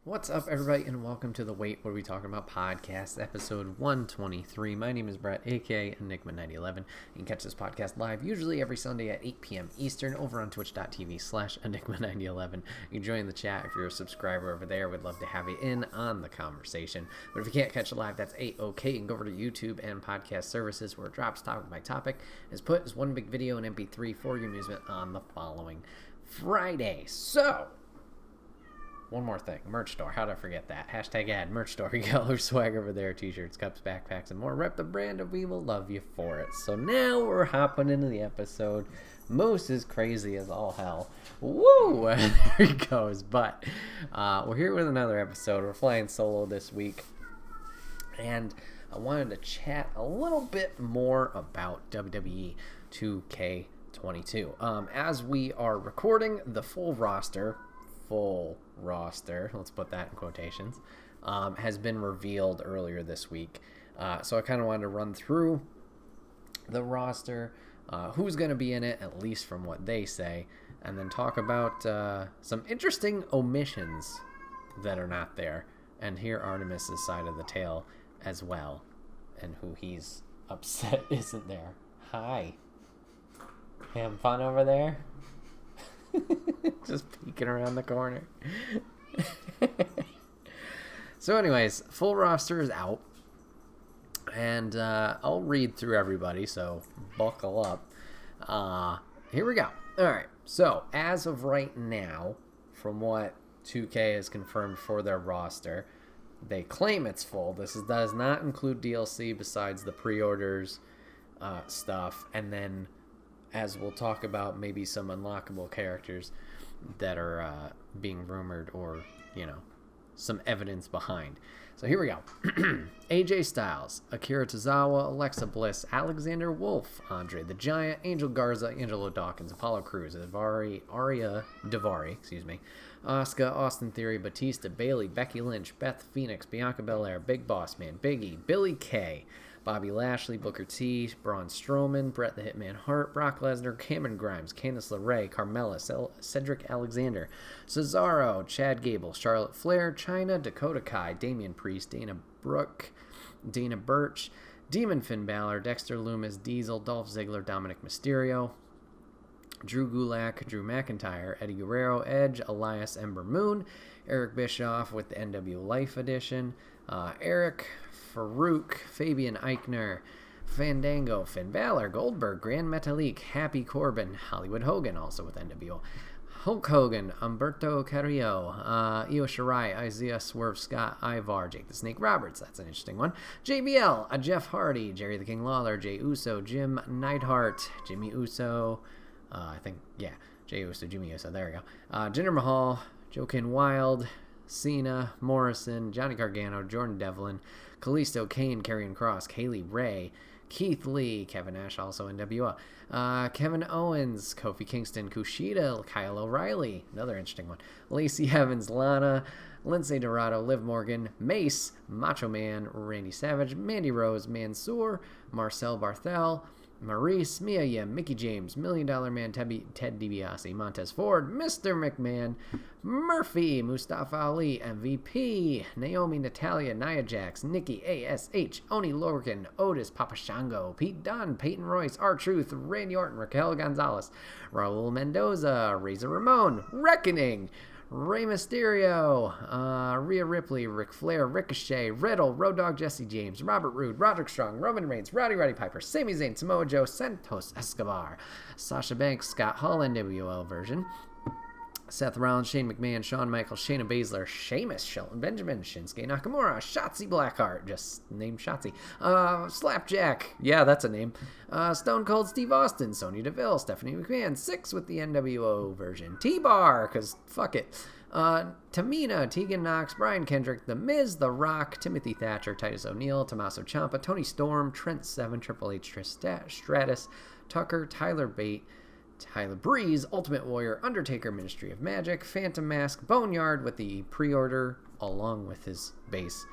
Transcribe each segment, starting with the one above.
What's up, everybody, and welcome to the Wait What Are We Talking About podcast, episode 123. My name is Bret, aka Enigma9011. You can catch this podcast live usually every Sunday at 8 p.m. Eastern over on twitch.tv/Enigma9011. You can join the chat if you're a subscriber over there. We'd love to have you in on the conversation. But if you can't catch it live, that's A-OK. You can go over to YouTube and podcast services where it drops topic by topic. Is put as one big video in MP3 for your amusement on the following Friday. So, one more thing. Merch store. How'd I forget that? Hashtag ad. Merch store. You got all your swag over there. T-shirts, cups, backpacks, and more. Rep the brand and we will love you for it. So now we're hopping into the episode. Moose is crazy as all hell. Woo! There he goes. But we're here with another episode. We're flying solo this week. And I wanted to chat a little bit more about WWE2K22. As we are recording, the full roster, let's put that in quotations, has been revealed earlier this week. So I kind of wanted to run through the roster, who's going to be in it, at least from what they say, and then talk about some interesting omissions that are not there, and hear Artemis's side of the tale as well, and who he's upset isn't there. Hi. Having fun over there? Just peeking around the corner. So anyways, full roster is out, and I'll read through everybody, so buckle up. Here we go. Alright, so as of right now, from what 2K has confirmed for their roster, they claim it's full. This does not include DLC besides the pre-orders stuff, and then as we'll talk about, maybe some unlockable characters that are being rumored or, some evidence behind. So here we go. AJ Styles, Akira Tozawa, Alexa Bliss, Alexander Wolf, Andre the Giant, Angel Garza, Angelo Dawkins, Apollo Crews, Aria Davari, Asuka, Austin Theory, Batista, Bayley, Becky Lynch, Beth Phoenix, Bianca Belair, Big Boss Man, Big E, Billy Kay, Bobby Lashley, Booker T, Braun Strowman, Bret the Hitman Hart, Brock Lesnar, Cameron Grimes, Candice LeRae, Carmella, Cedric Alexander, Cesaro, Chad Gable, Charlotte Flair, Chyna, Dakota Kai, Damian Priest, Dana Brooke, Dana Birch, Demon Finn Balor, Dexter Lumis, Diesel, Dolph Ziggler, Dominic Mysterio, Drew Gulak, Drew McIntyre, Eddie Guerrero, Edge, Elias, Ember Moon, Eric Bischoff with the NW Life Edition, Eric, Farouk, Fabian Eichner, Fandango, Finn Balor, Goldberg, Grand Metalik, Happy Corbin, Hollywood Hogan, also with NWO, Hulk Hogan, Humberto Carrillo, Io Shirai, Isaiah Swerve Scott, Ivar, Jake the Snake Roberts, that's an interesting one, JBL, Jeff Hardy, Jerry the King Lawler, Jey Uso, Jim Neidhart, Jimmy Uso, Jey Uso, Jimmy Uso, there we go, Jinder Mahal, Joaquin Wilde, Cena, Morrison, Johnny Gargano, Jordan Devlin, Kalisto, Kane, Karrion Kross, Kaylee Ray, Keith Lee, Kevin Nash, also NWO, Kevin Owens, Kofi Kingston, Kushida, Kyle O'Reilly, another interesting one, Lacey Evans, Lana, Lindsay Dorado, Liv Morgan, Mace, Macho Man, Randy Savage, Mandy Rose, Mansoor, Marcel Barthel, Maurice, Mia Yim, Mickey James, $1 Million Man, Ted DiBiase, Montez Ford, Mr. McMahon, Murphy, Mustafa Ali, MVP, Naomi, Natalia, Nia Jax, Nikki, ASH, Oni Lorcan, Otis, Papashango, Pete Dunne, Peyton Royce, R-Truth, Randy Orton, Raquel Gonzalez, Raul Mendoza, Razor Ramon, Reckoning, Rey Mysterio, Rhea Ripley, Ric Flair, Ricochet, Riddle, Road Dogg Jesse James, Robert Roode, Roderick Strong, Roman Reigns, Roddy Piper, Sami Zayn, Samoa Joe, Santos Escobar, Sasha Banks, Scott Hall, NWL version, Seth Rollins, Shane McMahon, Shawn Michaels, Shayna Baszler, Sheamus, Shelton Benjamin, Shinsuke Nakamura, Shotzi Blackheart, just named Shotzi, Slapjack, yeah, that's a name, Stone Cold Steve Austin, Sonya Deville, Stephanie McMahon, 6 with the NWO version, T-Bar, because fuck it, Tamina, Tegan Knox, Brian Kendrick, The Miz, The Rock, Timothy Thatcher, Titus O'Neil, Tommaso Ciampa, Tony Storm, Trent Seven, Triple H, Stratus, Tucker, Tyler Bate, Tyler Breeze, Ultimate Warrior, Undertaker, Ministry of Magic, Phantom Mask, Boneyard with the pre-order along with his base,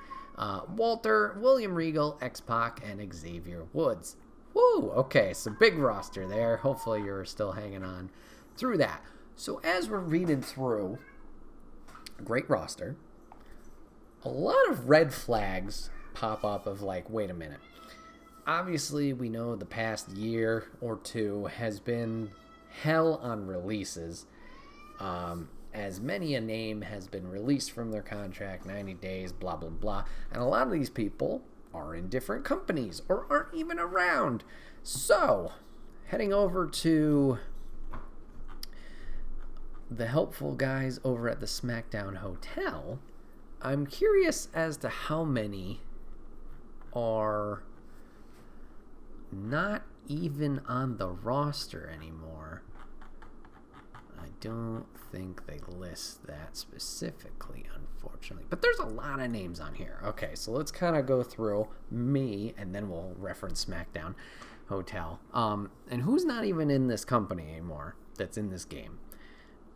Walter, William Regal, X-Pac, and Xavier Woods. Woo! Okay, so big roster there. Hopefully you're still hanging on through that. So as we're reading through, great roster, a lot of red flags pop up of like, wait a minute. Obviously, we know the past year or two has been hell on releases. As many a name has been released from their contract, 90 days, blah, blah, blah. And a lot of these people are in different companies or aren't even around. So, heading over to the helpful guys over at the SmackDown Hotel, I'm curious as to how many are not even on the roster anymore. I don't think they list that specifically, unfortunately. But there's a lot of names on here. Okay, so let's kind of go through me, and then we'll reference SmackDown Hotel. And who's not even in this company anymore that's in this game?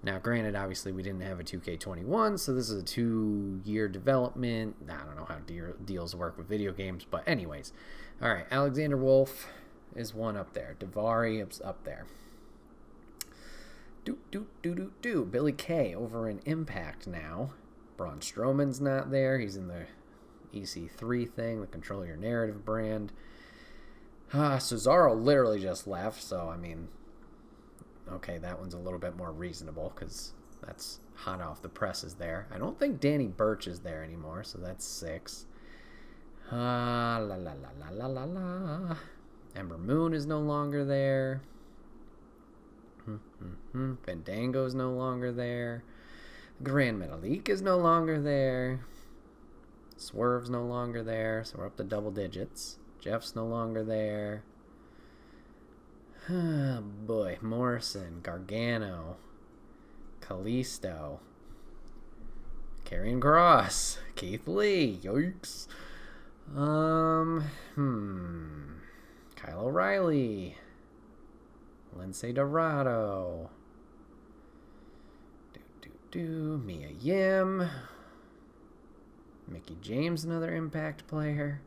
Now, granted, obviously, we didn't have a 2K21, so this is a 2-year development. I don't know how deals work with video games, but anyways. All right, Alexander Wolf is one up there. Daivari is up there. Billy Kay over in Impact now. Braun Strowman's not there. He's in the EC3 thing, the Control Your Narrative brand. Cesaro literally just left, so, I mean, okay, that one's a little bit more reasonable because that's hot off the presses there. I don't think Danny Burch is there anymore, so that's 6. Ember Moon is no longer there. Fandango's no longer there. Grand Metalik is no longer there. Swerve's no longer there, so we're up to double digits. Jeff's no longer there. Oh boy, Morrison, Gargano, Kalisto, Karrion Kross, Keith Lee, yikes. Kyle O'Reilly, Lindsay Dorado, Mia Yim, Mickey James, another Impact player,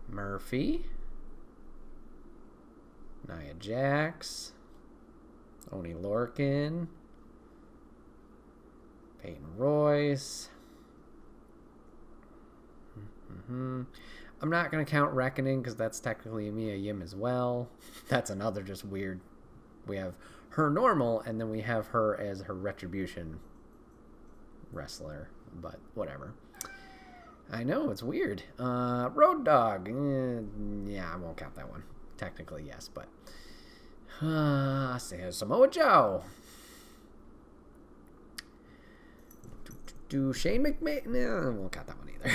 Murphy, Nia Jax, Oni Lorcan, Peyton Royce. I'm not going to count Reckoning because that's technically Mia Yim as well. That's another just weird. We have her normal, and then we have her as her Retribution wrestler, but whatever. I know, it's weird. Road Dogg. Yeah, I won't count that one. Technically, yes, but Samoa Joe. Do Shane McMahon? No, I won't count that one either.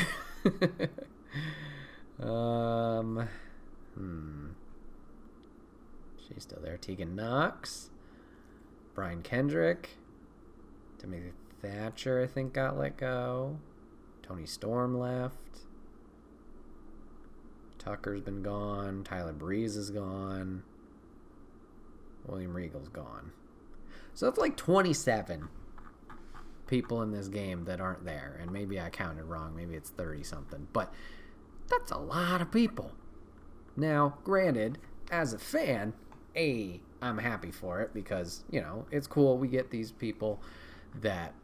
She's still there. Tegan Knox, Brian Kendrick, Timothy Thatcher, I think, got let go. Tony Storm left. Tucker's been gone. Tyler Breeze is gone. William Regal's gone. So that's like 27 people in this game that aren't there. And maybe I counted wrong. Maybe it's 30-something. But that's a lot of people. Now, granted, as a fan, I'm happy for it because, you know, it's cool. We get these people that,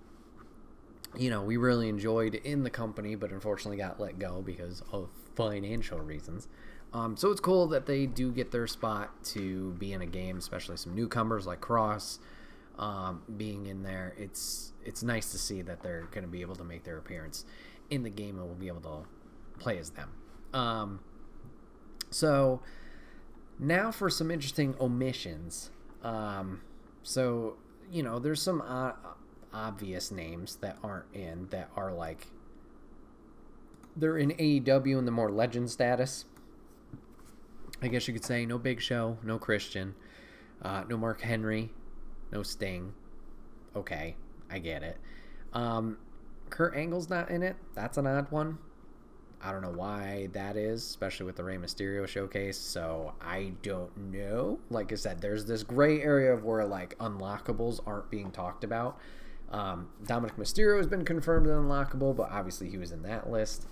you know, we really enjoyed in the company, but unfortunately got let go because of financial reasons. So it's cool that they do get their spot to be in a game, especially some newcomers like Cross being in there. It's nice to see that they're going to be able to make their appearance in the game and we'll be able to play as them. So now for some interesting omissions. So, you know, there's some obvious names that aren't in that are like they're in AEW in the more legend status. I guess you could say no Big Show, no Christian, no Mark Henry, no Sting. Okay, I get it. Kurt Angle's not in it. That's an odd one. I don't know why that is, especially with the Rey Mysterio showcase, so I don't know. Like I said, there's this gray area of where, like, unlockables aren't being talked about. Dominic Mysterio has been confirmed as unlockable, but obviously he was in that list.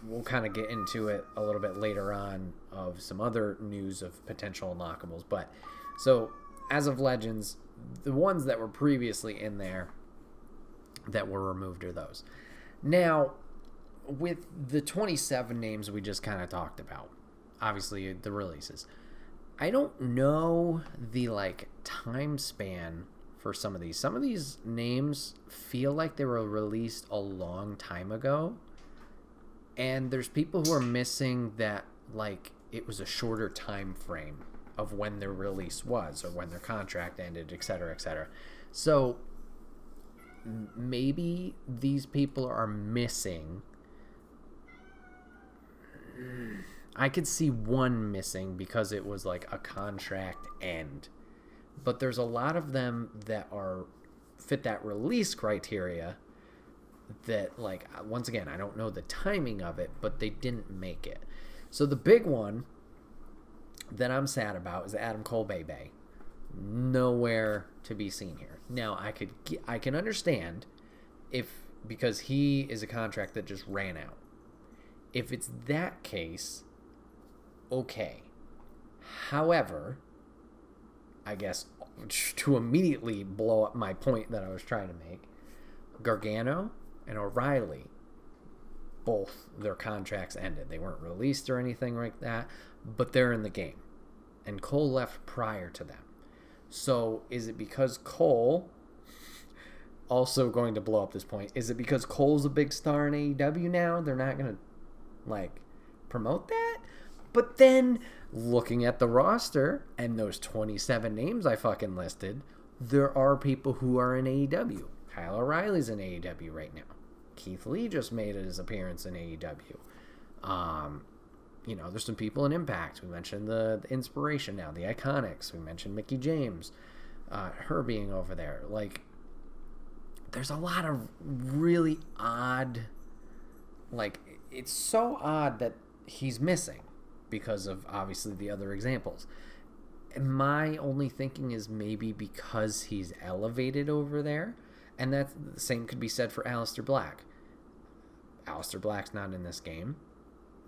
We'll kind of get into it a little bit later on of some other news of potential unlockables. But, so, as of Legends, the ones that were previously in there, that were removed are those. Now, with the 27 names we just kind of talked about, obviously the releases, I don't know the like time span for some of these. Some of these names feel like they were released a long time ago, and there's people who are missing that like it was a shorter time frame of when their release was or when their contract ended, etc., etc. So maybe these people are missing. I could see one missing because it was like a contract end, but there's a lot of them that are fit that release criteria that, like, once again, I don't know the timing of it, but they didn't make it. So the big one that I'm sad about is Adam Cole Bay. Nowhere to be seen here. Now I can understand because he is a contract that just ran out. If it's that case, okay. However, I guess to immediately blow up my point that I was trying to make, Gargano and O'Reilly, both their contracts ended. They weren't released or anything like that, but they're in the game. And Cole left prior to them. So is it because Cole, also going to blow up this point, is it because Cole's a big star in AEW now? They're not going to like promote that? But then looking at the roster and those 27 names I fucking listed, there are people who are in AEW. Kyle O'Reilly's in AEW right now. Keith Lee just made his appearance in AEW. There's some people in Impact. We mentioned the Inspiration now, the Iconics. We mentioned Mickie James, her being over there. Like, there's a lot of really odd, like, it's so odd that he's missing because of, obviously, the other examples. And my only thinking is maybe because he's elevated over there. And that's the same could be said for Aleister Black. Aleister Black's not in this game.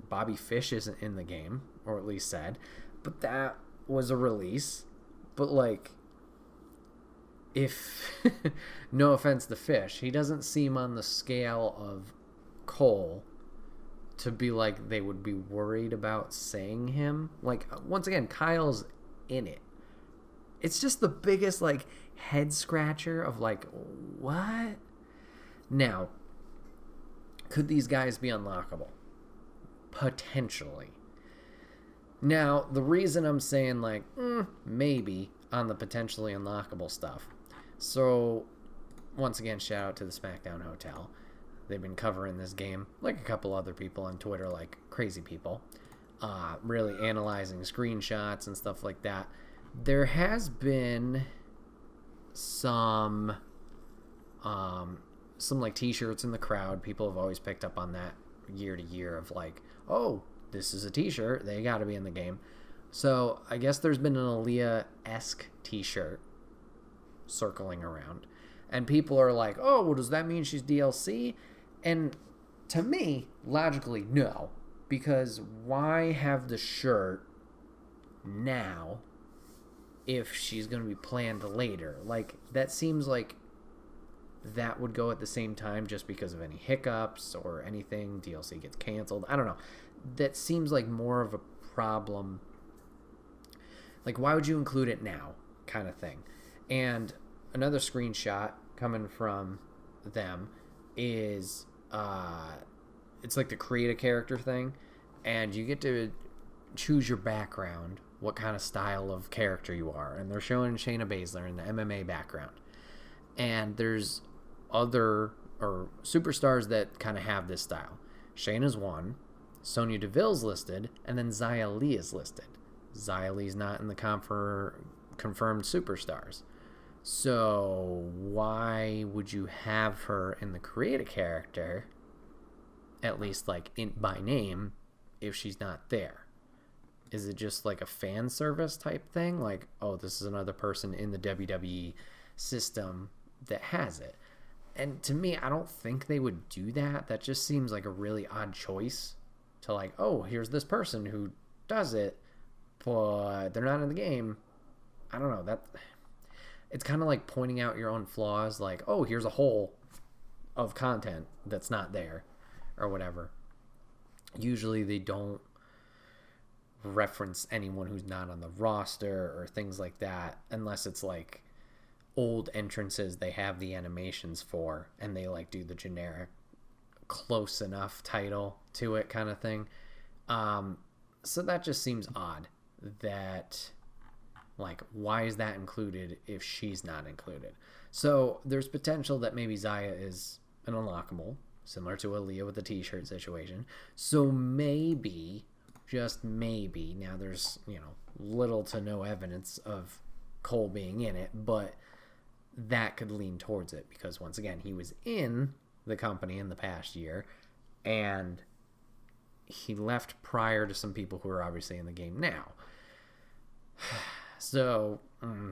Bobby Fish isn't in the game, or at least said. But that was a release. But, like, if, no offense to Fish, he doesn't seem on the scale of Cole to be like they would be worried about saying him. Like, once again, Kyle's in it. It's just the biggest, like, head scratcher of, like, what? Now, could these guys be unlockable? Potentially. Now, the reason I'm saying, like, maybe on the potentially unlockable stuff. So, once again, shout out to the SmackDown Hotel. They've been covering this game, like a couple other people on Twitter, like crazy people, really analyzing screenshots and stuff like that. There has been some like t-shirts in the crowd. People have always picked up on that year to year of like, oh, this is a t-shirt, they got to be in the game. So I guess there's been an Aaliyah-esque t-shirt circling around, and people are like, oh, well, does that mean she's DLC? And to me, logically, no, because why have the shirt now if she's going to be planned later? Like, that seems like that would go at the same time just because of any hiccups or anything. DLC gets canceled. I don't know. That seems like more of a problem. Like, why would you include it now, kind of thing? And another screenshot coming from them is it's like the create a character thing, and you get to choose your background, what kind of style of character you are. And they're showing Shayna Baszler in the MMA background. And there's other or superstars that kind of have this style. Shayna's one, Sonya Deville's listed, and then Zaya Lee is listed. Zaya Lee's not in the confirmed superstars. So why would you have her in the create a character, at least like by name, if she's not there? Is it just like a fan service type thing? Like, oh, this is another person in the WWE system that has it. And to me, I don't think they would do that. That just seems like a really odd choice to like, oh, here's this person who does it, but they're not in the game. I don't know. It's kind of like pointing out your own flaws. Like, oh, here's a hole. of content that's not there or whatever. Usually they don't reference anyone who's not on the roster or things like that, unless it's like old entrances they have the animations for, and they like do the generic close enough title to it kind of thing. So that just seems odd, that like, why is that included if she's not included? So there's potential that maybe Zaya is an unlockable, similar to Aaliyah with the t-shirt situation. So maybe, just maybe, now there's, you know, little to no evidence of Cole being in it, but that could lean towards it, because once again, he was in the company in the past year, and he left prior to some people who are obviously in the game now. So,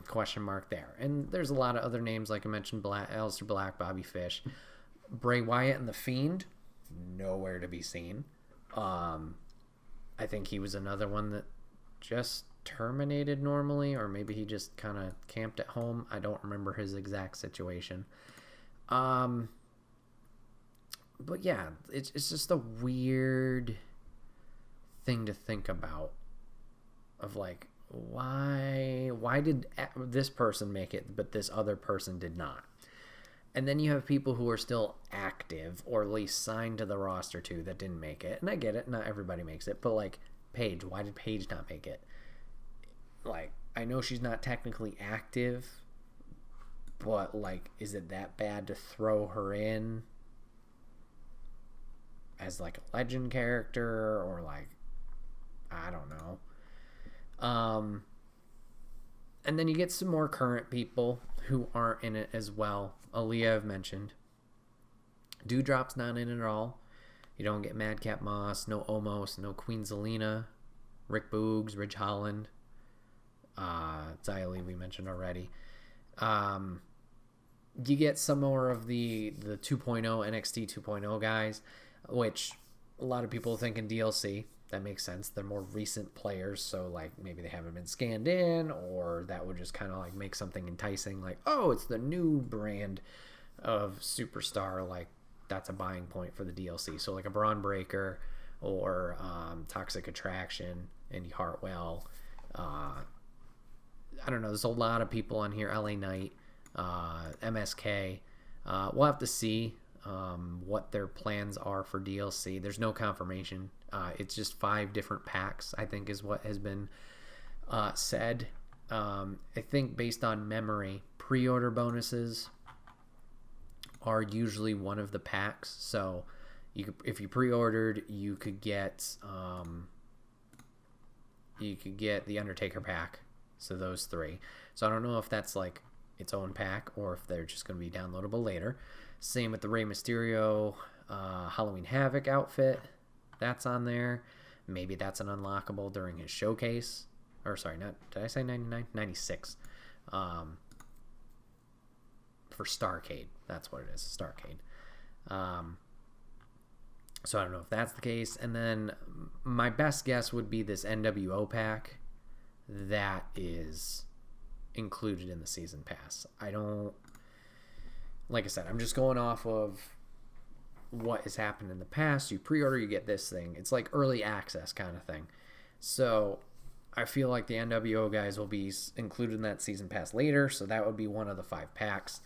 question mark there. And there's a lot of other names, like I mentioned, Aleister Black, Bobby Fish, Bray Wyatt, and The Fiend, nowhere to be seen. I think he was another one that just terminated normally, or maybe he just kind of camped at home. I don't remember his exact situation. But yeah, it's just a weird thing to think about, of like, why did this person make it but this other person did not? And then you have people who are still active, or at least signed to the roster too, that didn't make it. And I get it, not everybody makes it, but like Paige, why did Paige not make it? Like, I know she's not technically active, but like, is it that bad to throw her in as like a legend character, or like, I don't know. And then you get some more current people who aren't in it as well. Aaliyah, I've mentioned. Dewdrop's not in it at all. You don't get Madcap Moss, no Omos, no Queen Zelina, Rick Boogs, Ridge Holland, Zaya Lee we mentioned already. You get some more of the 2.0 NXT 2.0 guys, which a lot of people think in DLC. That makes sense. They're more recent players, so like maybe they haven't been scanned in, or that would just kind of like make something enticing, like, oh, it's the new brand of superstar, like that's a buying point for the DLC. So like a Braun Breaker, or Toxic Attraction, Indy Hartwell. I don't know. There's a lot of people on here. LA Knight, MSK. We'll have to see what their plans are for DLC. There's no confirmation. It's just 5 different packs, I think, is what has been said. I think based on memory, pre-order bonuses are usually one of the packs. So if you pre-ordered, you could get the Undertaker pack. So those 3. So I don't know if that's like its own pack, or if they're just going to be downloadable later. Same with the Rey Mysterio Halloween Havoc outfit. That's on there. Maybe that's an unlockable during his showcase. Or sorry, not, did I say 99? 96. For Starcade. That's what it is, Starcade. So I don't know if that's the case. And then my best guess would be this NWO pack that is included in the season pass. Like I said, I'm just going off of what has happened in the past. You pre-order, you get this thing. It's like early access kind of thing. So I feel like the NWO guys will be included in that season pass later. So that would be one of the 5 packs.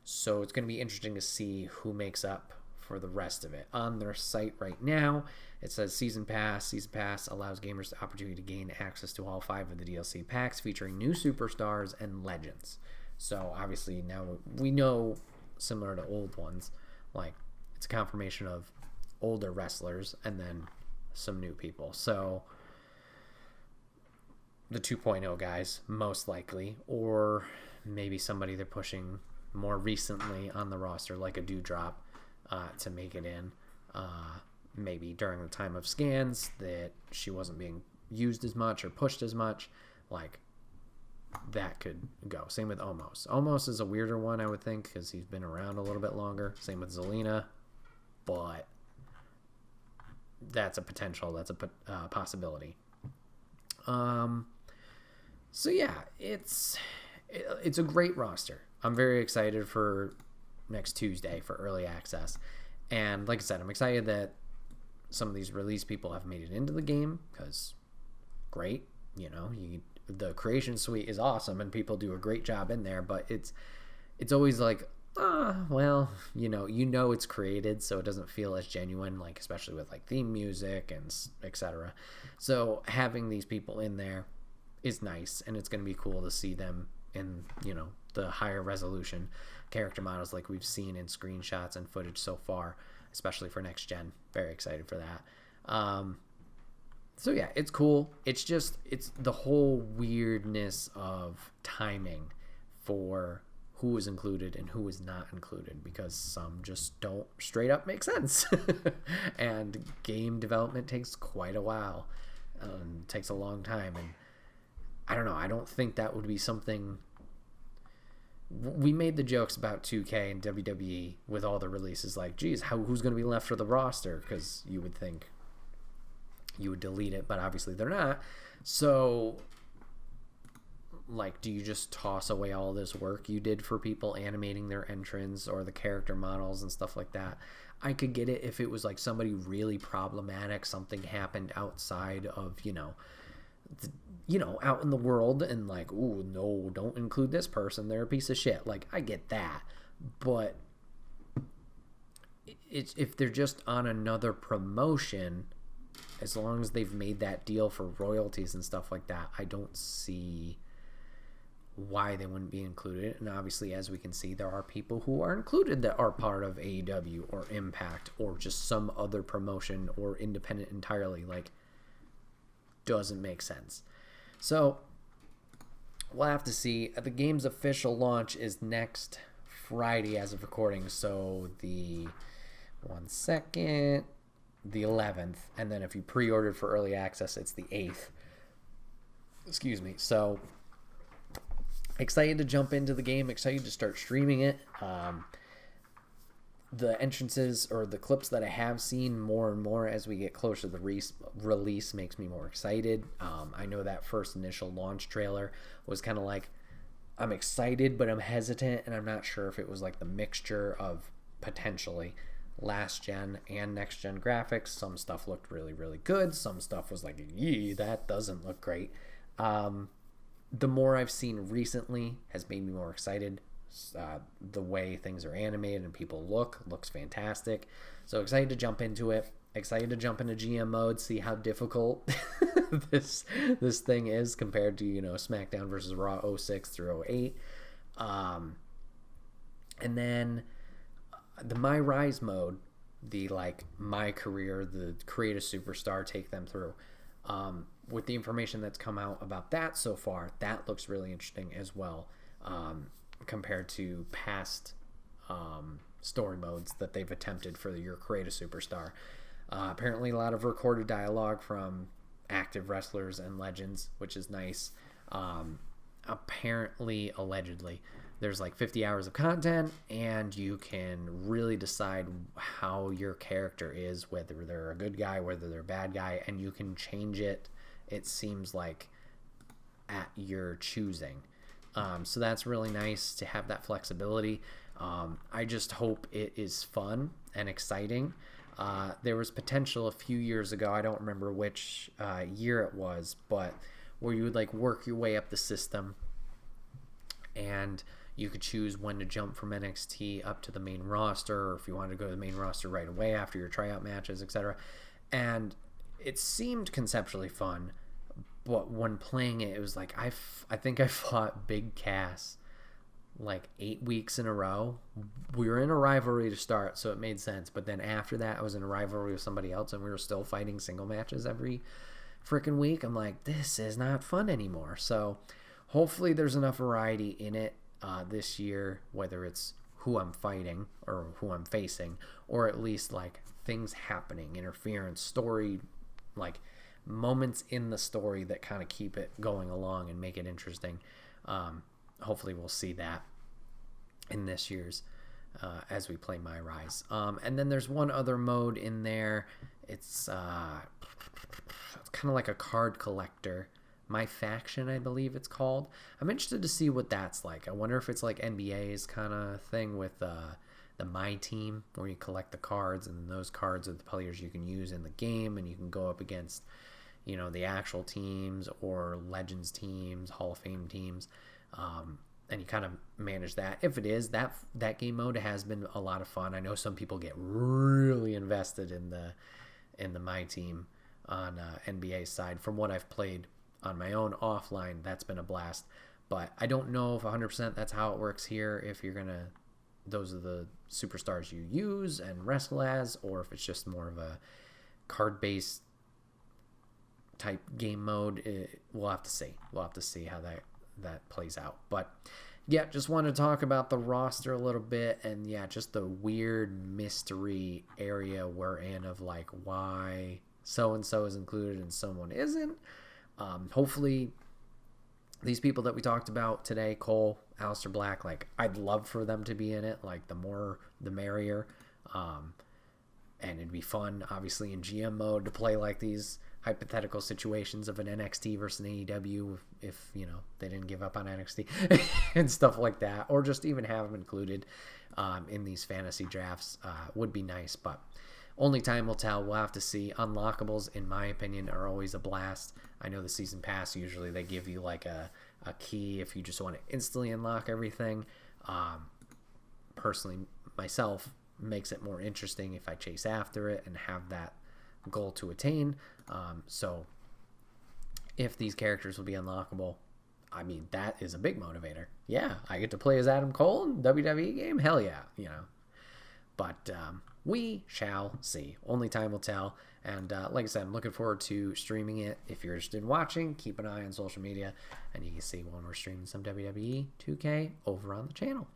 So it's going to be interesting to see who makes up for the rest of it. On their site right now, it says Season Pass. Season Pass allows gamers the opportunity to gain access to all 5 of the DLC packs, featuring new superstars and legends. So obviously now we know, similar to old ones, like it's a confirmation of older wrestlers and then some new people. So the 2.0 guys, most likely, or maybe somebody they're pushing more recently on the roster, like a Dewdrop, to make it in. Maybe during the time of scans that she wasn't being used as much or pushed as much, like that could go. Same with Omos. Omos is a weirder one, I would think, because he's been around a little bit longer. Same with Zelina, but that's a potential. That's a possibility. So yeah, it's a great roster. I'm very excited for next Tuesday for early access. And like I said, I'm excited that some of these release people have made it into the game, because great, the creation suite is awesome and people do a great job in there, but it's always like, well, it's created, so it doesn't feel as genuine, like especially with like theme music and etc. So having these people in there is nice, and it's going to be cool to see them in the higher resolution character models like we've seen in screenshots and footage so far, especially for next gen. Very excited for that. So yeah, it's cool. It's the whole weirdness of timing for who is included and who is not included, because some just don't straight up make sense. And game development takes quite a while. Takes a long time, and I don't know. I don't think that would be something. We made the jokes about 2K and WWE with all the releases, like, geez, who's going to be left for the roster? Because you would think you would delete it, but obviously they're not. So, like, do you just toss away all this work you did for people animating their entrance or the character models and stuff like that? I could get it if it was like somebody really problematic, something happened outside of, out in the world, and like, ooh, no, don't include this person, they're a piece of shit. Like, I get that. But if they're just on another promotion, as long as they've made that deal for royalties and stuff like that, I don't see why they wouldn't be included. And obviously, as we can see, there are people who are included that are part of AEW or Impact or just some other promotion or independent entirely. Like, doesn't make sense. So we'll have to see. The game's official launch is next Friday as of recording, so the 11th, and then if you pre-ordered for early access, it's the 8th. Excuse me. So excited to jump into the game, excited to start streaming it. The entrances or the clips that I have seen more and more as we get closer to the release makes me more excited. I know that first initial launch trailer was kind of like, I'm excited, but I'm hesitant, and I'm not sure if it was like the mixture of potentially last gen and next gen graphics. Some stuff looked really, really good. Some stuff was like, yee, that doesn't look great. The more I've seen recently has made me more excited. The way things are animated and people looks fantastic. So excited to jump into it. Excited to jump into GM mode, see how difficult this thing is compared to, SmackDown versus Raw 06 through 08. And then the My Rise mode, the like my career, the create a superstar, take them through. With the information that's come out about that so far, that looks really interesting as well, compared to past story modes that they've attempted for your create a superstar. Apparently a lot of recorded dialogue from active wrestlers and legends, which is nice. Apparently, allegedly, there's like 50 hours of content, and you can really decide how your character is, whether they're a good guy, whether they're a bad guy, and you can change it, it seems like, at your choosing. So that's really nice to have that flexibility. I just hope it is fun and exciting. There was potential a few years ago, I don't remember which year it was, but where you would like work your way up the system, and you could choose when to jump from NXT up to the main roster, or if you wanted to go to the main roster right away after your tryout matches, etc. And it seemed conceptually fun, but when playing it, it was like, I think I fought Big Cass like 8 weeks in a row. We were in a rivalry to start, so it made sense. But then after that, I was in a rivalry with somebody else, and we were still fighting single matches every freaking week. I'm like, this is not fun anymore. So hopefully there's enough variety in it this year, whether it's who I'm fighting or who I'm facing, or at least like things happening, interference, story, like moments in the story that kind of keep it going along and make it interesting. Hopefully we'll see that in this year's as we play My Rise. And then there's one other mode in there. It's kind of like a card collector. My Faction, I believe it's called. I'm interested to see what that's like. I wonder if it's like NBA's kind of thing with the My Team, where you collect the cards, and those cards are the players you can use in the game, and you can go up against, the actual teams or Legends teams, Hall of Fame teams, and you kind of manage that. If it is, that game mode has been a lot of fun. I know some people get really invested in the My Team on NBA side. From what I've played on my own offline, that's been a blast. But I don't know if 100% that's how it works here, if those are the superstars you use and wrestle as, or if it's just more of a card-based type game mode. We'll have to see. We'll have to see how that plays out. But yeah, just want to talk about the roster a little bit, and yeah, just the weird mystery area we're in of like why so-and-so is included and someone isn't. Hopefully these people that we talked about today, Cole, Aleister Black, like I'd love for them to be in it. Like the more the merrier. And it'd be fun, obviously, in GM mode to play like these hypothetical situations of an NXT versus an AEW if they didn't give up on NXT and stuff like that, or just even have them included in these fantasy drafts would be nice, but only time will tell. We'll have to see. Unlockables, in my opinion, are always a blast. I know the season pass, usually they give you like a key if you just want to instantly unlock everything. Personally, myself, makes it more interesting if I chase after it and have that goal to attain. So if these characters will be unlockable, I mean, that is a big motivator. Yeah, I get to play as Adam Cole in WWE game. Hell yeah, But we shall see. Only time will tell. And like I said, I'm looking forward to streaming it. If you're interested in watching, keep an eye on social media, and you can see when we're streaming some WWE 2K over on the channel.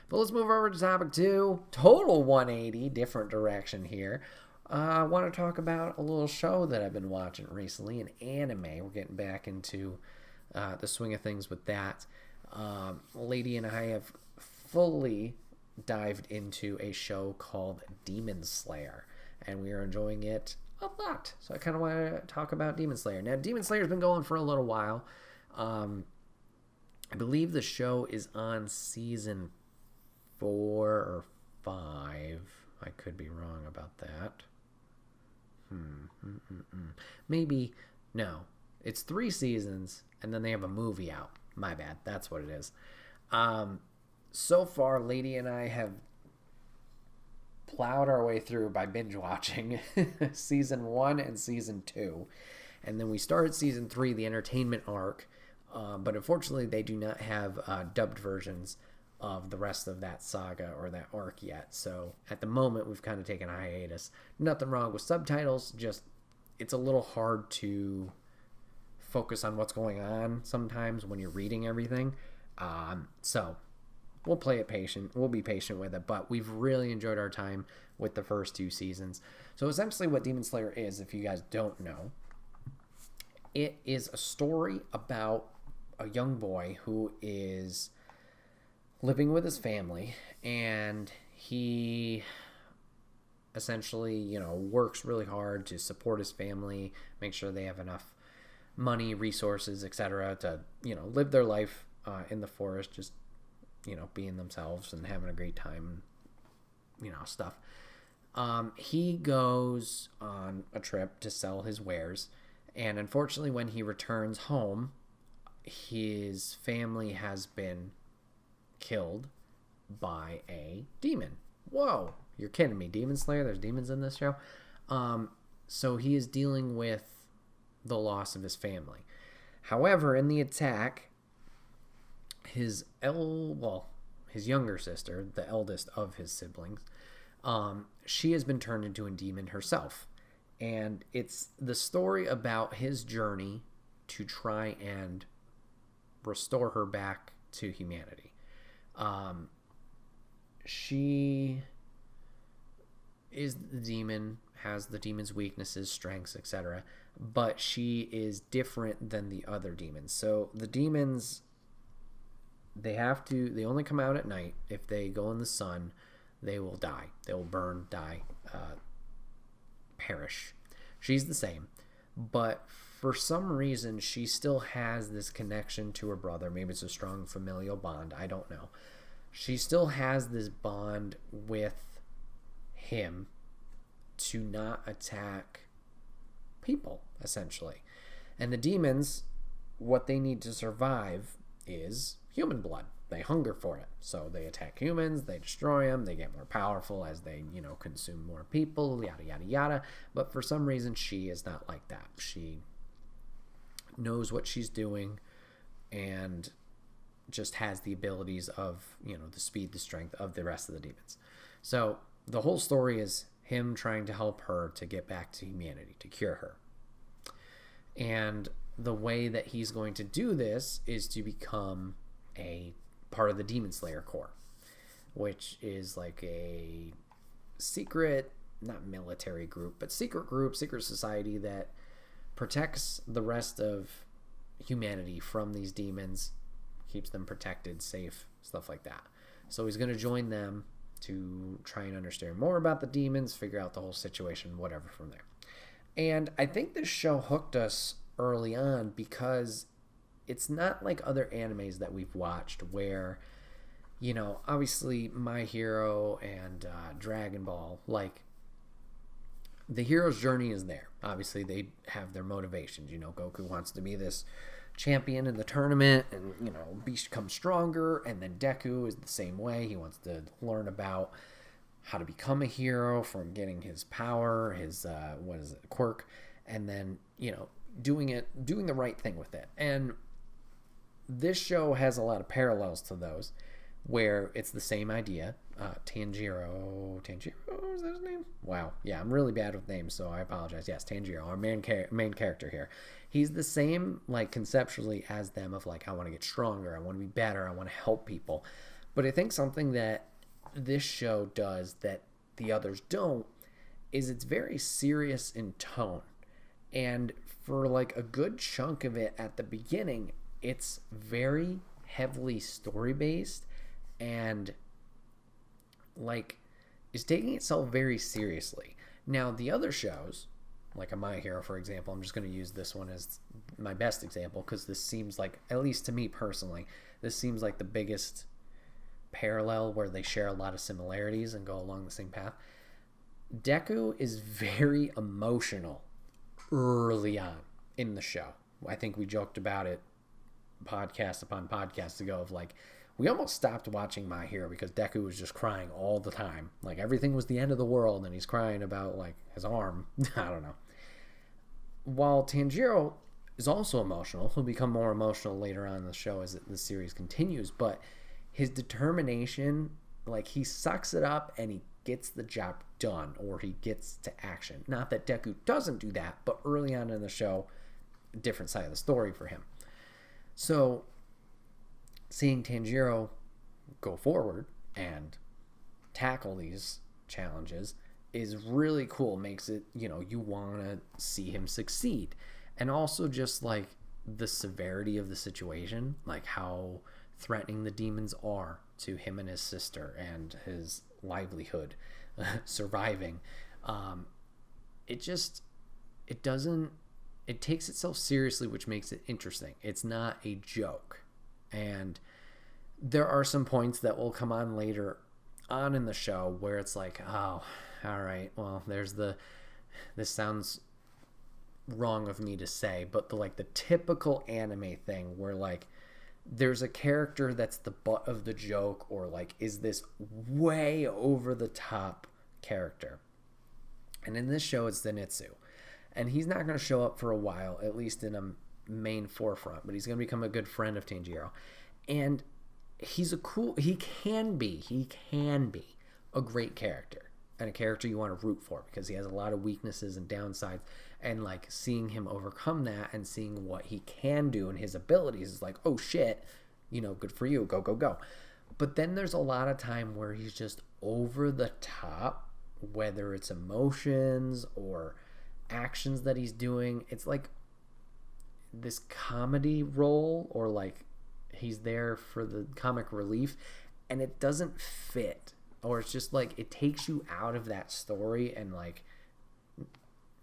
But let's move over to topic 2. Total 180, different direction here. I want to talk about a little show that I've been watching recently, an anime. We're getting back into the swing of things with that. Lady and I have fully dived into a show called Demon Slayer, and we are enjoying it a lot. So I kind of want to talk about Demon Slayer. Now, Demon Slayer's been going for a little while. I believe the show is on season 4 or 5. I could be wrong about that. Maybe, no. It's 3 seasons, and then they have a movie out. My bad. That's what it is. So far, Lady and I have plowed our way through by binge watching season 1 and season 2. And then we started season 3, the entertainment arc. But unfortunately, they do not have dubbed versions of the rest of that saga or that arc yet. So at the moment, we've kind of taken a hiatus. Nothing wrong with subtitles, just it's a little hard to focus on what's going on sometimes when you're reading everything. So we'll play it patient. We'll be patient with it, but we've really enjoyed our time with the first 2 seasons. So essentially what Demon Slayer is, if you guys don't know, it is a story about a young boy who is living with his family, and he essentially, works really hard to support his family, make sure they have enough money, resources, etc. to, live their life in the forest, just, being themselves and having a great time, stuff. He goes on a trip to sell his wares, and unfortunately when he returns home, his family has been killed by a demon. Whoa, you're kidding me. Demon Slayer, there's demons in this show. So he is dealing with the loss of his family. However, in the attack, his younger sister, the eldest of his siblings, she has been turned into a demon herself. And it's the story about his journey to try and restore her back to humanity. She is the demon, has the demon's weaknesses, strengths, etc. But she is different than the other demons. So the demons, they only come out at night. If they go in the sun, they will die. They will burn, die, perish. She's the same. But for some reason, she still has this connection to her brother. Maybe it's a strong familial bond. I don't know. she still has this bond with him to not attack people, essentially. And the demons, what they need to survive is human blood. They hunger for it. So they attack humans, they destroy them, they get more powerful as they, consume more people, yada, yada, yada. But for some reason, she is not like that. She knows what she's doing and just has the abilities of, the speed, the strength of the rest of the demons. So the whole story is him trying to help her to get back to humanity, to cure her. And the way that he's going to do this is to become a part of the Demon Slayer Corps, which is like a secret, not military group, but secret group, secret society that protects the rest of humanity from these demons, keeps them protected, safe, stuff like that. So he's going to join them to try and understand more about the demons, figure out the whole situation, whatever from there. And I think this show hooked us early on because it's not like other animes that we've watched where, obviously My Hero and Dragon Ball, like, the hero's journey is there. Obviously, they have their motivations. Goku wants to be this champion in the tournament and, become stronger. And then Deku is the same way. He wants to learn about how to become a hero from getting his power, his, quirk, and then, doing the right thing with it. And this show has a lot of parallels to those where it's the same idea. Tanjiro, is that his name? Wow. Yeah, I'm really bad with names, so I apologize. Yes, Tanjiro, our main character here. He's the same, like, conceptually as them of, like, I want to get stronger, I want to be better, I want to help people. But I think something that this show does that the others don't is it's very serious in tone. And for, like, a good chunk of it at the beginning, it's very heavily story-based and, like, is taking itself very seriously. Now, the other shows, like a My Hero, for example, I'm just going to use this one as my best example because this seems like, at least to me personally, this seems like the biggest parallel where they share a lot of similarities and go along the same path. Deku is very emotional early on in the show. I think we joked about it podcast upon podcast ago of, like, we almost stopped watching My Hero because Deku was just crying all the time. Like, everything was the end of the world and he's crying about, like, his arm. I don't know. While Tanjiro is also emotional, he'll become more emotional later on in the show as the series continues, but his determination, like, he sucks it up and he gets the job done, or he gets to action. Not that Deku doesn't do that, but early on in the show, a different side of the story for him. So seeing Tanjiro go forward and tackle these challenges is really cool. Makes it, you want to see him succeed. And also just, like, the severity of the situation, like how threatening the demons are to him and his sister and his livelihood surviving. It takes itself seriously, which makes it interesting. It's not a joke. And there are some points that will come on later on in the show where it's like, oh, all right, well, this sounds wrong of me to say, but the typical anime thing where, like, there's a character that's the butt of the joke, or, like, is this way over the top character. And in this show, it's Zenitsu. And he's not going to show up for a while, at least in a main forefront, but he's going to become a good friend of Tanjiro. And he can be a great character, and a character you want to root for because he has a lot of weaknesses and downsides, and, like, seeing him overcome that and seeing what he can do and his abilities is like, oh shit, good for you, go. But then there's a lot of time where he's just over the top, whether it's emotions or actions that he's doing. It's like this comedy role, or, like, he's there for the comic relief, and it doesn't fit, or it's just like it takes you out of that story and, like,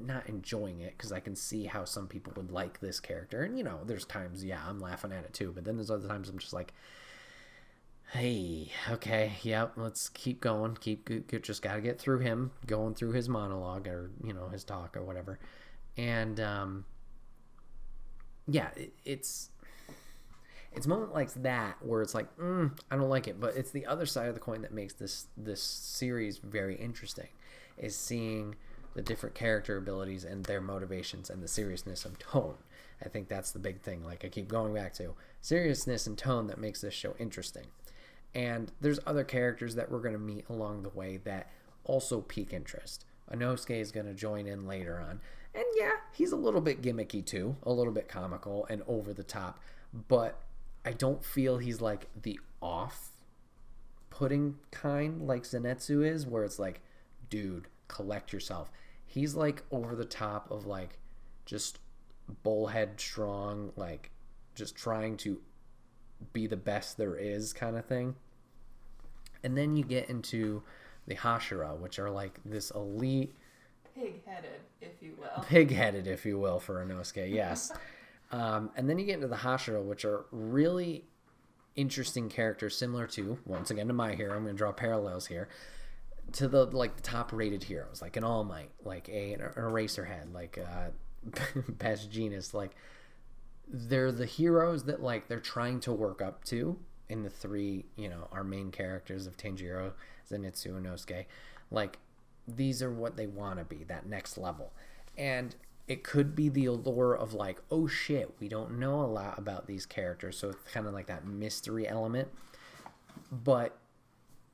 not enjoying it, because I can see how some people would like this character, and there's times, yeah, I'm laughing at it too, but then there's other times I'm just like, Hey, okay, yep, let's keep going. Just gotta get through him, going through his monologue or, his talk or whatever. And, yeah, it's moments like that where it's like, I don't like it. But it's the other side of the coin that makes this series very interesting, is seeing the different character abilities and their motivations and the seriousness of tone. I think that's the big thing. Like I keep going back to seriousness and tone that makes this show interesting. And there's other characters that we're going to meet along the way that also pique interest. Inosuke is going to join in later on. And yeah, he's a little bit gimmicky too, a little bit comical and over the top. But I don't feel he's like the off-putting kind like Zenitsu is, where it's like, dude, collect yourself. He's like over the top of like just bullhead strong, like just trying to be the best there is kind of thing. And then you get into the Hashira, which are like this elite pig-headed, if you will, for Inosuke, yes. And then you get into the Hashira, which are really interesting characters, similar to, once again, to My Hero. I'm going to draw parallels here to the top-rated heroes, like an All Might, like an Eraserhead, like Best Genius. Like they're the heroes that like they're trying to work up to in the three, our main characters of Tanjiro, Zenitsu, and Inosuke. Like these are what they want to be, that next level. And it could be the allure of like, oh shit, we don't know a lot about these characters, so it's kind of like that mystery element. But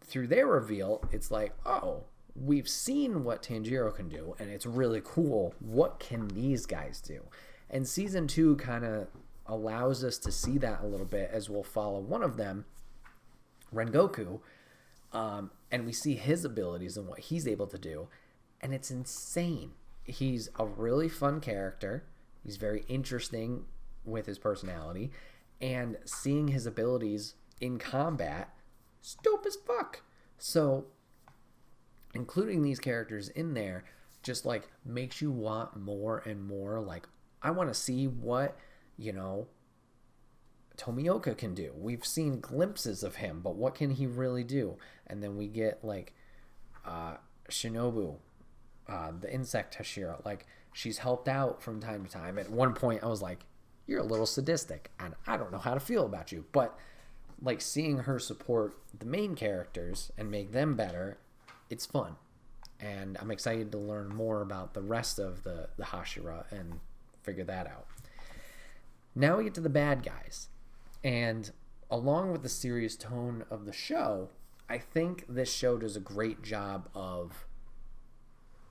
through their reveal, it's like, oh, we've seen what Tanjiro can do, and it's really cool. What can these guys do? And season 2 kind of allows us to see that a little bit, as we'll follow one of them, Rengoku, and we see his abilities and what he's able to do, and it's insane. He's a really fun character. He's very interesting with his personality, and seeing his abilities in combat, it's dope as fuck. So including these characters in there just like makes you want more and more. Like I want to see what Tomioka can do. We've seen glimpses of him, but what can he really do? And then we get like Shinobu, the insect Hashira. Like she's helped out from time to time. At one point I was like, you're a little sadistic and I don't know how to feel about you. But like seeing her support the main characters and make them better, it's fun. And I'm excited to learn more about the rest of the Hashira and figure that out. Now we get to the bad guys. And along with the serious tone of the show, I think this show does a great job of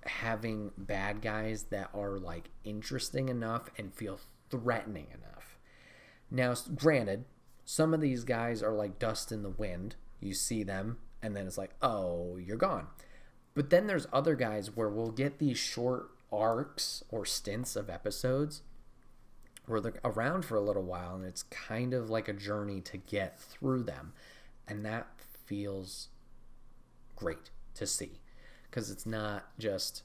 having bad guys that are like interesting enough and feel threatening enough. Now, granted, some of these guys are like dust in the wind. You see them and then it's like, oh, you're gone. But then there's other guys where we'll get these short arcs or stints of episodes where they're around for a little while and it's kind of like a journey to get through them. And that feels great to see, because it's not just,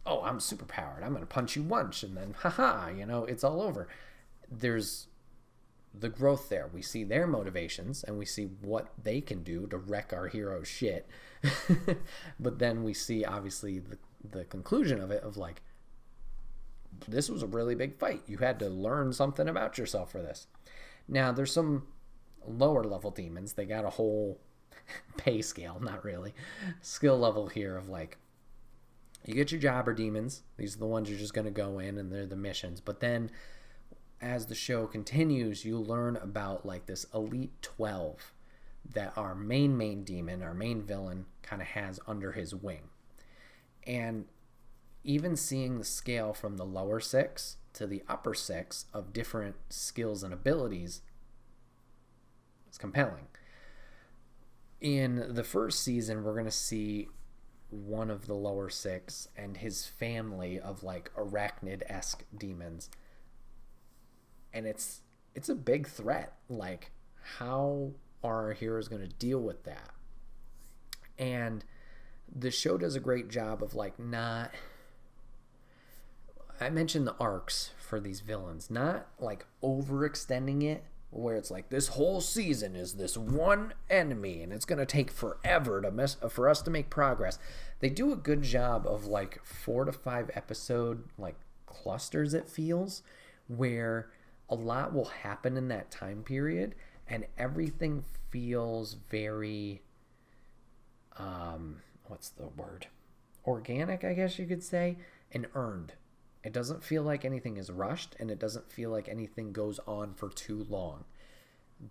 oh, I'm super powered, I'm going to punch you once and then haha, it's all over. There's the growth there. We see their motivations and we see what they can do to wreck our hero's shit. But then we see obviously the conclusion of it, of like, this was a really big fight. You had to learn something about yourself for this. Now there's some lower level demons. They got a whole pay scale, not really, skill level here of like, you get your jobber demons. These are the ones you're just going to go in and they're the missions. But then as the show continues, you learn about like this elite 12 that our main demon, our main villain, kind of has under his wing. And even seeing the scale from the lower 6 to the upper 6 of different skills and abilities is compelling. In the first season, we're going to see one of the lower 6 and his family of like arachnid-esque demons. And it's a big threat. Like, how are our heroes going to deal with that? And the show does a great job of like not... I mentioned the arcs for these villains, not like overextending it where it's like this whole season is this one enemy and it's going to take forever for us to make progress. They do a good job of like 4 to 5 episode like clusters, it feels, where a lot will happen in that time period and everything feels very what's the word? Organic, I guess you could say, and earned. It doesn't feel like anything is rushed, and it doesn't feel like anything goes on for too long.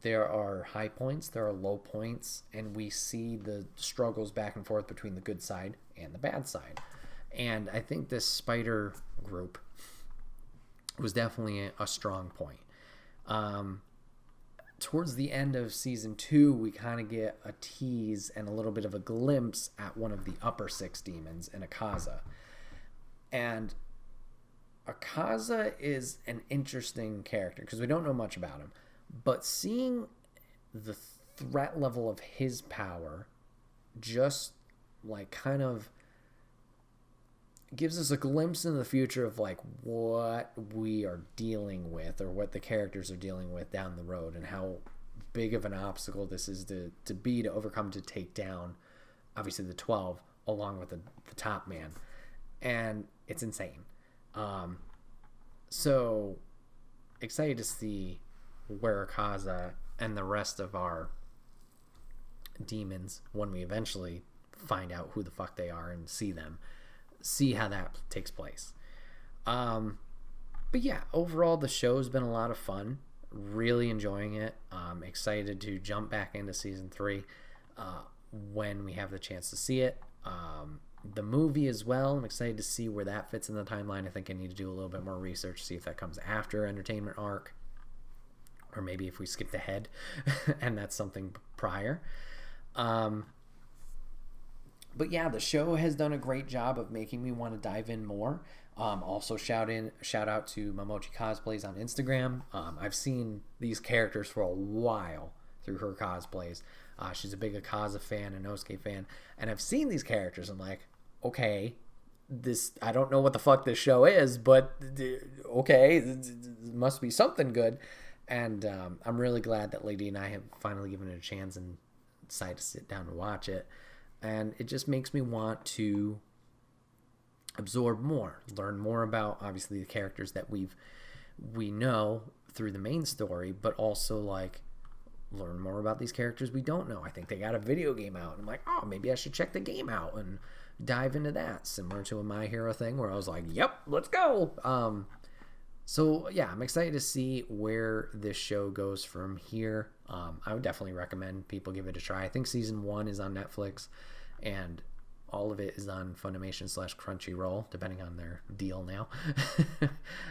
There are high points, there are low points, and we see the struggles back and forth between the good side and the bad side. And I think this spider group was definitely a strong point. Towards the end of season 2, we kind of get a tease and a little bit of a glimpse at one of the upper 6 demons in Akaza. And Akaza is an interesting character because we don't know much about him. But seeing the threat level of his power just like kind of gives us a glimpse in the future of like what we are dealing with or what the characters are dealing with down the road and how big of an obstacle this is to overcome, to take down obviously the 12 along with the top man. And it's insane. So excited to see where Akaza and the rest of our demons, when we eventually find out who the fuck they are and see how that takes place. But yeah, overall the show's been a lot of fun. Really enjoying it. Excited to jump back into season 3 when we have the chance to see it. The movie as well, I'm excited to see where that fits in the timeline. I think I need to do a little bit more research, see if that comes after Entertainment Arc, or maybe if we skipped ahead and that's something prior. But yeah, the show has done a great job of making me want to dive in more. Also shout out to Momochi Cosplays on Instagram. I've seen these characters for a while through her cosplays. She's a big Akaza fan, a Inosuke fan, and I've seen these characters. I'm like, okay, I don't know what the fuck this show is, but okay, it must be something good. And I'm really glad that Lady and I have finally given it a chance and decided to sit down and watch it. And it just makes me want to absorb more, learn more about obviously the characters that we know through the main story, but also like learn more about these characters we don't know. I think they got a video game out, and I'm like, oh, maybe I should check the game out and dive into that, similar to a My Hero thing where I was like, yep, let's go. So yeah, I'm excited to see where this show goes from here. I would definitely recommend people give it a try. I think season 1 is on Netflix, and all of it is on Funimation/Crunchyroll, depending on their deal now.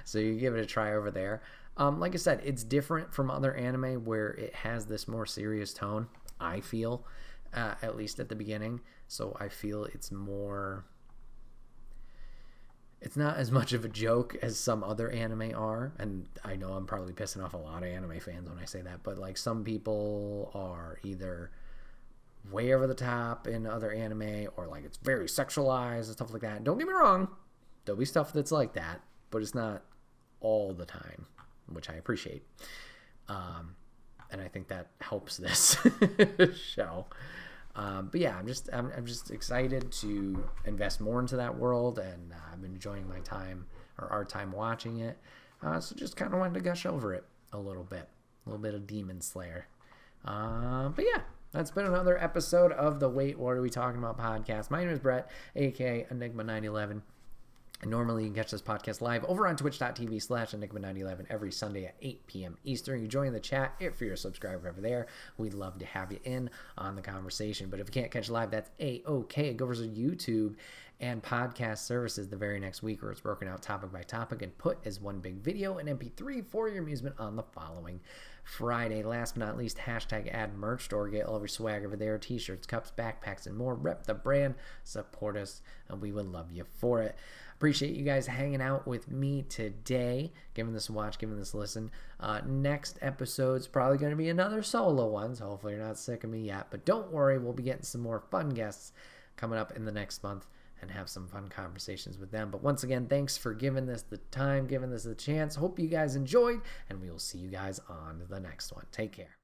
So you give it a try over there. Like I said, it's different from other anime where it has this more serious tone, I feel, at least at the beginning. So I feel it's not as much of a joke as some other anime are. And I know I'm probably pissing off a lot of anime fans when I say that, but like some people are either way over the top in other anime or like it's very sexualized and stuff like that. Don't get me wrong, there'll be stuff that's like that, but it's not all the time, which I appreciate. And I think that helps this show. But yeah, I'm just excited to invest more into that world, and I've been enjoying my time, or our time, watching it. So just kind of wanted to gush over it a little bit of Demon Slayer. But yeah, that's been another episode of the Wait, What Are We Talking About podcast. My name is Bret, aka Enigma911. And normally you can catch this podcast live over on twitch.tv/Enigma911 every Sunday at 8 p.m. Eastern. You join the chat if you're a subscriber over there. We'd love to have you in on the conversation. But if you can't catch live, that's A-OK. Go over to YouTube and podcast services the very next week, where it's broken out topic by topic and put as one big video and MP3 for your amusement on the following Friday. Last but not least, #ad merch store. Get all of your swag over there. T-shirts, cups, backpacks, and more. Rep the brand. Support us, and we would love you for it. Appreciate you guys hanging out with me today, giving this a watch, giving this a listen. Next episode's probably going to be another solo one, so hopefully you're not sick of me yet. But don't worry, we'll be getting some more fun guests coming up in the next month and have some fun conversations with them. But once again, thanks for giving this the time, giving this the chance. Hope you guys enjoyed, and we will see you guys on the next one. Take care.